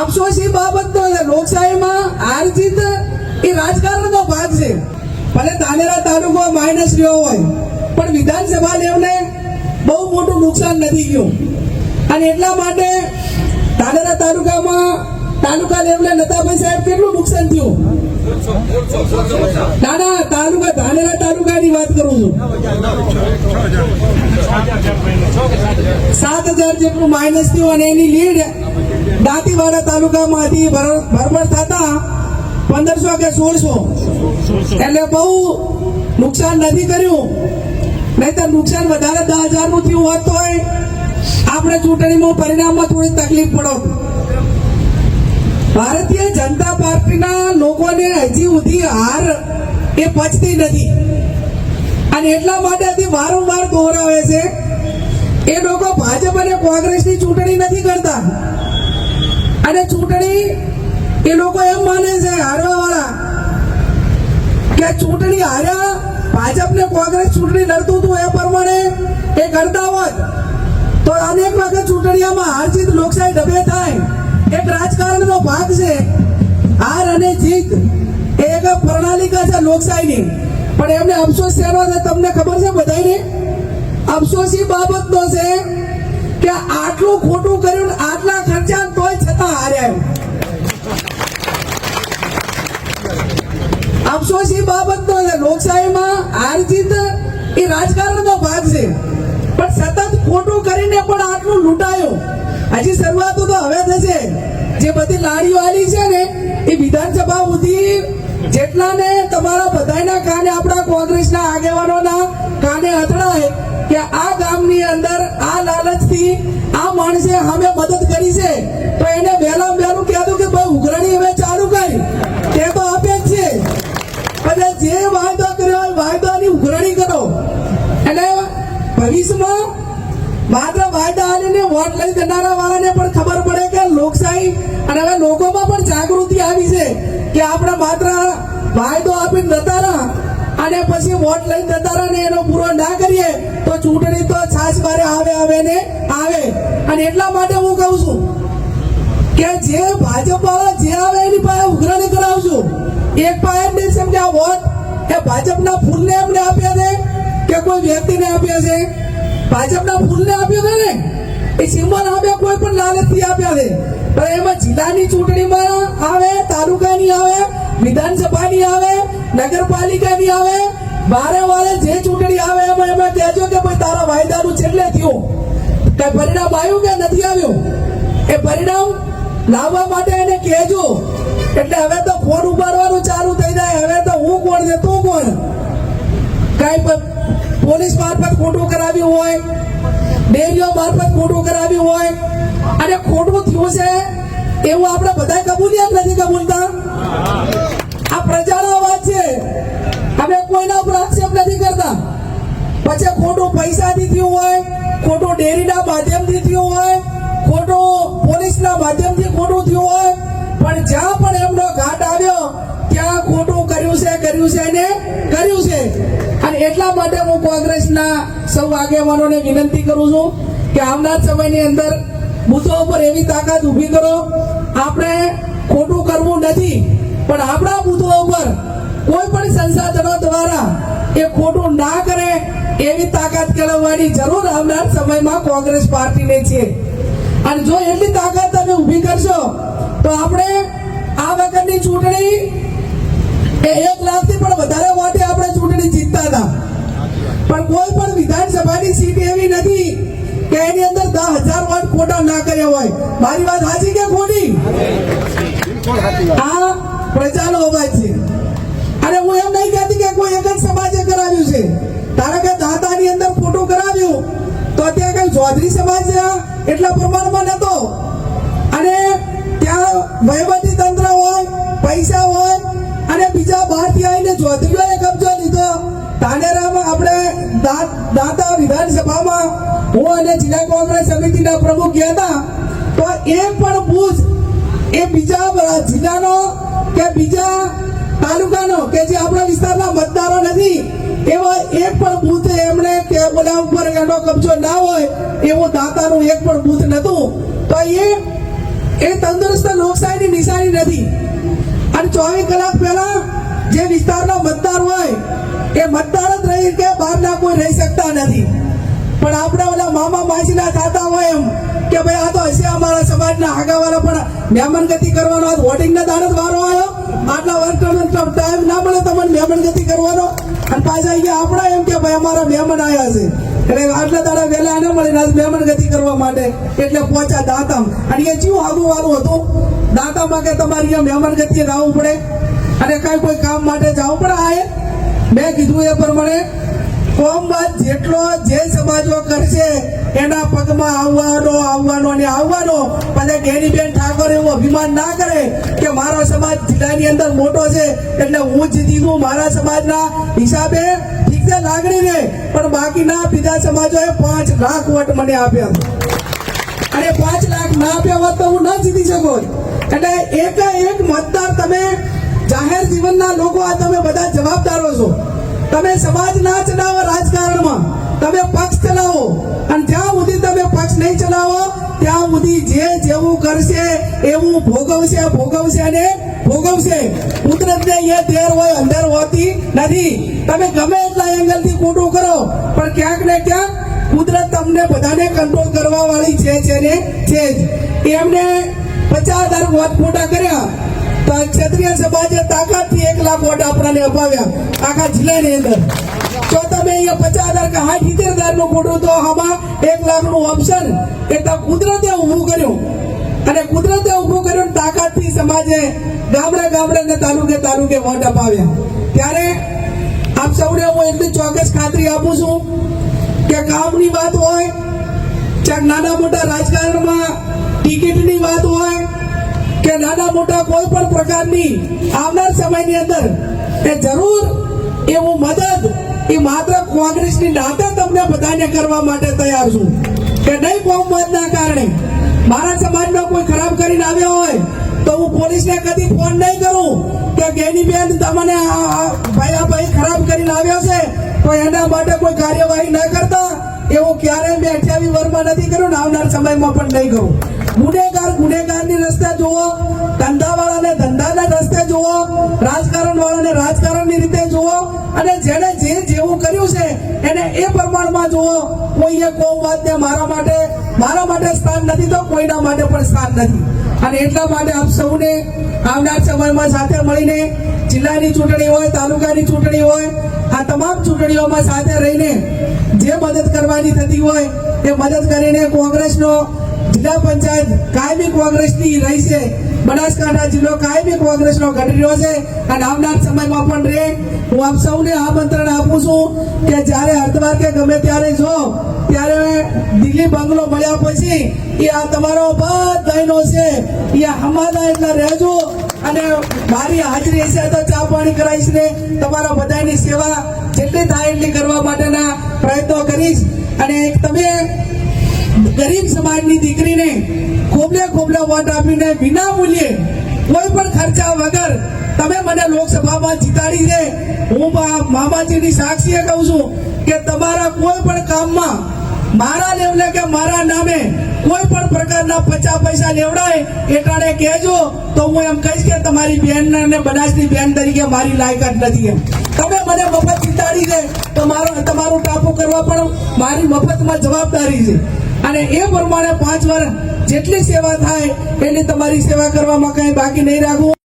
અફસોસી બાબત તો લોકશાહીમાં હાર જીત એ રાજકારણનો ભાગ છે. ભલે ધાનેરા તાલુકો માઇનસ રહ્યો હોય પણ વિધાનસભા લેવલે બહુ મોટું નુકસાન નથી ગયું અને એટલા માટે ધાનેરા તાલુકામાં તાલુકા લેવલે નતાભાઈ સાહેબ કેટલું નુકસાન થયું? ના તાલુકા ધાનેરા તાલુકાની વાત કરું છું. 7,000 જેટલું માઇનસ થયું અને એની લીડ દાંતીવાડા તાલુકામાંથી ભરભર થતા 1500 કે 1600 એટલે બહુ નુકસાન નથી કર્યું. નહીં તો નુકસાન વધારે 10,000 નું થયું હોત તો આપણે ચૂંટણીમાં પરિણામમાં થોડી તકલીફ પડો. ભારતીય જનતા પાર્ટીના લોકોને હજી સુધી હાર એ પચતી નથી અને એટલા માટે હજી વારંવાર દોહરાવે છે એ લોકો ભાજપ અને કોંગ્રેસની ચૂંટણી નથી કરતા અને ચૂંટણી એ લોકો એમ માને છે હારવા વાળા કે ચૂંટણી હાર્યા ભાજપ ને કોંગ્રેસ ચૂંટણી લડતું હતું એ પ્રમાણે એ કરતા હોત તો અનેક વખત ચૂંટણીઓમાં હાર જીત લોકશાહી ડબે થાય. એક રાજકારણનો ભાગ છે. હાર અને જીત એ એક પ્રણાલિકા છે લોકશાહીની. પણ એમને અફસોસ શેનો છે તમને ખબર છે બધાને? અફસોસી બાબત તો છે કે આટલું ખોટું કર્યું આટલા ખર્ચા તોય છતાં હાર્યા. અફસોસી બાબત તો છે લોકશાહીમાં હાર જીત એ રાજકારણનો ભાગ છે પણ સતત ખોટું કરીને પણ આટલું લૂંટાયું. હજી શરૂઆત તો હવે થશે. જે બધી લાડીઓ આલી છે ને એ વિધાનસભા સુધી જેટલાને તમારા બધાના કાને આપણા કોંગ્રેસના આગેવાનોના કાને અથડાય કે આ ગામની અંદર આ લાલચથી આ માણસે અમે મદદ કરી છે તો એને વહેલા વહેલું કહેતું કે ભાઈ ઉઘરાણી હવે ચાલુ કરી તે તો આપે જ છે. અને જે વાયદો કર્યો વાયદાની ઉઘરાણી કરો એટલે ભવિષ્યમાં માત્ર વાયદા આલીને વોટ લઈ દેનારા વાળાને પણ ખબર પડે કે લોકશાહી અને હવે લોકોમાં પણ જાગૃતિ આવી છે કે આપણે માત્ર વાયદો આપીને જતા અને પછી વોટ લઈને જતા ને એનો પૂરો ના કરીએ તો ચૂંટણી તો છાસ મારે આવે ને આવે. અને એટલા માટે હું કહું છું કે જે ભાજપ વાળા જે આવે એની પાસે ઉઘરાણી કરાવશું. એક પાસે નહીં સમજ્યા વોટ એ ભાજપના ફૂલને એમને આપ્યા છે કે કોઈ વ્યક્તિને આપ્યા છે? ભાજપના ફૂલને આપ્યો છે ને એ સિમ્બોલ આપ્યા કોઈ પણ લાલચથી આપ્યા છે. પણ એમાં જિલ્લાની ચૂંટણીમાં આવે, તાલુકાની આવે, વિધાનસભાની આવે, નગરપાલિકાની આવે, બારે વારે જે ચૂંટણી આવે એમાં કહેજો કે ભાઈ તારા વાયદાનું છેલ્લે થયું કઈ પરિણામ આવ્યું કે નથી આવ્યું એ પરિણામ લાવવા માટે એને કહેજો. એટલે હવે તો ફોન ઉપાડવાનું ચાલુ થઈ જાય. હવે તો હું કોણ છે તું કોણ? કઈ પોલીસ મારફત ખોટું કરાવ્યું હોય, ડેરીઓ મારફત ખોટું કરાવ્યું હોય અને ખોટું થયું છે એવું આપણે બધા કબૂલ્યા નથી કબૂલતા. આ પ્રજાનો અવાજ છે. અમે કોઈના ઉપર આક્ષેપ નથી કરતા. પછી ખોટું પૈસાથી થયું હોય, ખોટું ડેરીના માધ્યમથી થયું હોય, ખોટું પોલીસના માધ્યમથી ખોટું થયું હોય પણ જ્યાં પણ એમનો ઘાટ આવ્યો ત્યાં ખોટું કર્યું છે ને કર્યું છે. અને એટલા માટે હું કોંગ્રેસના સૌ આગેવાનોને વિનંતી કરું છું કે આવનાર સમયની અંદર બુથો ઉપર એવી તાકાત ઊભી કરો. આપણે ખોટું કરવું નથી પણ આપણા બુથો ઉપર કોઈ પણ સંસાધનો દ્વારા એ ખોટું ના કરે એવી તાકાત કેળવવાની જરૂર આવનાર સમયમાં કોંગ્રેસ પાર્ટીને છે. અને જો એટલી તાકાત તમે ઊભી કરશો તો આપણે આ વખતની ચૂંટણી એ 1 લાખથી પણ વધારે વોટે આપણે ચૂંટણી જીતતા હતા. પણ કોઈ પણ વિધાનસભાની સીટ એવી નથી કે એની અંદર 10,000 વોટ ખોટા ના કર્યા હોય. મારી વાત સાચી કે ખોટી? આ પ્રજાનો અવાજ છે. અને હું એમ નહીં કહેતી કે કોઈ એક જ સમાજે કરાવ્યું છે. ધારો કે દાતાની અંદર ખોટું કરાવ્યું તો ત્યાં કઈ ચૌધરી સમાજ એટલા પ્રમાણમાં નતો અને ત્યાં વહીવટી તંત્ર હોય, પૈસા હોય અને બીજા બહારથી આવીને ચૌધરીઓએ કબજો લીધો. ધાનેરામાં આપણે દાતા વિધાનસભામાં હું અને જિલ્લા કોંગ્રેસ સમિતિના પ્રમુખ ગયા હતા તો એક પણ બૂથ એ બીજા જિલ્લાનો કે બીજા તાલુકાનો કે જે આપણા વિસ્તારના મતદારો નથી એવા એક પણ બૂથ એમણે કે બોલા ઉપર એનો કબજો ના હોય એવું દાતાનું એક પણ બૂથ નતું. તો એ તંદુરસ્ત લોક નથી. અને 24 કલાક પહેલા જે વિસ્તારનો મતદાર હોય એ મતદાર જ રહી કે બહારના કોઈ રહી શકતા નથી. પણ આપણે ઓલા મામા માસીના થતા હોય એમ કે ભાઈ આ તો હશે અમારા સમાજના આગેવાળા, પણ મહેમાનગતિ કરવાનો વોટિંગના દાડે જ વારો આવ્યો, આટલા વર્ષ ટાઈમ ના મળે તમને મહેમાનગતિ કરવાનો, અને પાછા અહીંયા આપણા એમ કે ભાઈ અમારા મહેમાન આવ્યા છે એટલે આટલા દાડા વહેલા ન મળીને આજ મહેમાનગતિ કરવા માટે એટલે પહોંચ્યા દાંતામ. અને એ જીવ આગું વાળું હતું દાંતામાં કે તમારે અહીંયા મહેમાનગતિએ જવું પડે અને કઈ કોઈ કામ માટે જવું પડે. આ મેં કીધું એ પ્રમાણે કોમવાદ જેટલો જે સમાજો કરશે એના પગમાં આવવાનો અને આવવાનો. પછી ગેનીબેન ઠાકોર એવું અભિમાન ના કરે કે મારો સમાજ જિલ્લાની અંદર મોટો છે એટલે હું જીતી છું મારા સમાજના હિસાબે. ઠીક છે લાગણી ને, પણ બાકીના બીજા સમાજોએ 5 લાખ વોટ મને આપ્યા અને 5 લાખ ના આપ્યા હોત તો હું ન જીતી શકો. એટલે એક મતદાર તમે જાહેર જીવનના લોકો આ તમે બધા જવાબદારો છો. તમે સમાજ ના ચલાવો, રાજકારણમાં તમે પક્ષ ચલાવો, અને જ્યાં સુધી તમે પક્ષ નહીં ચલાવો ત્યાં સુધી જે જેવું કરશે એવું ભોગવશે અને ભોગવશે. કુદરતને એ દેર હોય અંદર હોતી નથી. તમે ગમે એટલા એંગલથી ખોટું કરો પણ ક્યાંક ને ક્યાંક કુદરત તમને બધાને કંટ્રોલ કરવા વાળી છે ને છે જ. એમને 50,000 વોટ ખોટા કર્યા તો ક્ષત્રિય સમાજે તાકાતથી 1 લાખ વોટ આપણાને અપાવ્યા આખા જિલ્લાની અંદર. તો તમે અહીંયા 50,000 કે 70,000 નું ખોટું તો આમાં 1 લાખ નું ઓપ્શન એ તો કુદરતે ઊભું કર્યું, અને કુદરતે ઊભું કર્યું તાકાતથી સમાજે ગામડે ને તાલુકે વોટ અપાવ્યા. ત્યારે આપ સૌને હું એટલી ચોક્કસ ખાતરી આપું છું કે કામની વાત હોય, ચાક નાના મોટા રાજકારણમાં ટિકિટની વાત હોય કે નાના મોટા કોઈ પણ પ્રકારની આવનાર સમયની અંદર એ જરૂર એવું મદદ એ માત્ર કોંગ્રેસની નાતે તમને બધાને કરવા માટે તૈયાર છું. કે નહીં કોમવાદના કારણે મારા સમાજનો કોઈ ખરાબ કરીને આવ્યો હોય તો હું પોલીસને કદી ફોન નહીં કરું કે ગેનીબેન તમને ભાઈ ખરાબ કરીને આવ્યો છે તો એના માટે કોઈ કાર્યવાહી ન કરતા. એવું ક્યારેય મેં 28 વર્ષમાં નથી કર્યું ને આવનાર સમયમાં પણ નહીં કરું. ગુનેગારની રસ્તે જુઓ, ધંધાવાળાને ધંધાના રસ્તે જુઓ, રાજકારણવાળાને રાજકારણની રીતે જુઓ, અને જેને જે જેવું કર્યું છે એને એ પ્રમાણમાં જુઓ. કોઈએ કોમવાદને મારા માટે સ્થાન નથી તો કોઈના માટે પણ સ્થાન નથી. અને એટલા માટે આપ સૌને આવનાર સમયમાં સાથે મળીને જિલ્લાની ચૂંટણી હોય, તાલુકાની ચૂંટણી હોય, આ તમામ ચૂંટણીઓમાં સાથે રહીને જે મદદ કરવાની થતી હોય એ મદદ કરીને કોંગ્રેસનો જિલ્લા પંચાયત કાયમી કોંગ્રેસની રહી છે, બનાસકાંઠા જિલ્લો કાયમી કોંગ્રેસનો ગઢ રહ્યો છે અને આવનાર સમયમાં પણ રહે. હું આપ સૌને આમંત્રણ આપું છું કે જ્યારે હરદ્વાર કે ગમે ત્યારે જો ત્યારે દિલ્હી બંગલો મળ્યા પછી એ આ તમારો બધાનો છે એ હમાદા એટલા રહેજો. અને મારી હાજરી હશે તો ચા પાણી કરાવીશ ને તમારા બધાની સેવા જેટલી થાય એટલી કરવા માટેના પ્રયત્નો કરીશ. અને તમે ગરીબ સમાજની દીકરીને ખોબલે વોટ આપીને વિના મૂલ્યે કોઈ પણ ખર્ચા વગર તમે મને લોકસભામાં જીતાડી છે. હું મામાજીની સાક્ષીએ કહું છું કે તમારા કોઈ પણ કામમાં મારા લેવલે કે મારા નામે કોઈ પણ પ્રકારના 50 પૈસા લેવડાય એટાણે કહેજો તો હું એમ કહીશ કે તમારી બેન બનાસની બેન તરીકે મારી લાયકાત નથી. એમ તમે મને મફત જીતાડી છે તો તમારું ટાપુ કરવા પણ મારી મફતમાં જવાબદારી છે. અને એ પ્રમાણે 5 વર્ષ જેટલી સેવા થાય એની તમારી સેવા કરવામાં કઈ બાકી નહીં રાખવું.